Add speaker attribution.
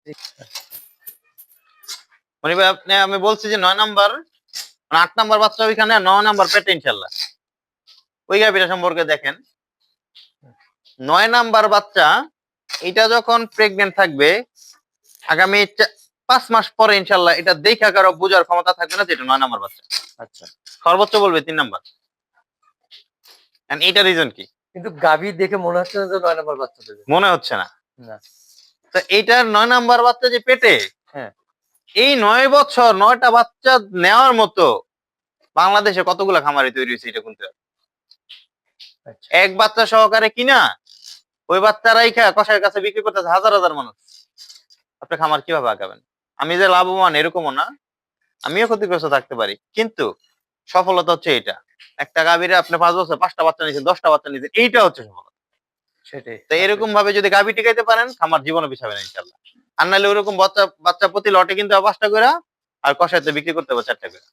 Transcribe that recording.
Speaker 1: জি।
Speaker 2: মনি ভাই আপনি আমি বলছি যে ৯ নাম্বার মানে ৮ নাম্বার বাচ্চা ওইখানে ৯ নাম্বার পেটে ইনশাআল্লাহ। ওই গাভীটা সম্পর্কে দেখেন। ৯ নাম্বার বাচ্চা এটা যখন প্রেগন্যান্ট থাকবে আগামী ৫ মাস পরে ইনশাআল্লাহ এটা দেইখা কারো বুঝার ক্ষমতা থাকবে না যে এটা ৯ নাম্বার বাচ্চা।
Speaker 1: আচ্ছা।
Speaker 2: সর্বোচ্চ বলবে ৩ নাম্বার। এন্ড এইটা রিজন কি?
Speaker 1: কিন্তু গাভী দেখে মনে হচ্ছে না যে ৯ নাম্বার বাচ্চা দেবে।
Speaker 2: মনে হচ্ছে না।
Speaker 1: না।
Speaker 2: তো এইটার ৯ নাম্বার বাচ্চা যে পেটে
Speaker 1: হ্যাঁ।
Speaker 2: এই ৯ বছর ৯ টা বাচ্চা নেওয়ার মতো বাংলাদেশে কতগুলা খামারি তৈরি হইছে এটা গুনতে হবে।
Speaker 1: আচ্ছা।
Speaker 2: এক বাচ্চা সহকারে কিনা ওই বাচ্চা রাইখা কসাইয়ের কাছে বিক্রি করতেছে হাজার, হাজার মানুষ। আপনি খামার কিভাবে আগাবেন? আমি যে লাভবান এরকমও না। আমিও ক্ষতিগ্রস্ত থাকতে পারি। কিন্তু সফলতা হচ্ছে এইটা। একটা গাভীরে আপনি ৫ বছর ৫ টা বাচ্চা নিছেন, ১০ টা বাচ্চা নিছেন। এইটা হচ্ছে সফলতা।
Speaker 1: সেটাই।
Speaker 2: তো এরকম ভাবে যদি গাভী টিকাইতে পারেন খামার জীবনও পিছাবে না ইনশাআল্লাহ। আর নাইলে ওরকম বাচ্চা প্রতি লটে কিন্তু ৫ টা কইরা আর কসাইতে বিক্রি করতে হবে ৪ টা করে।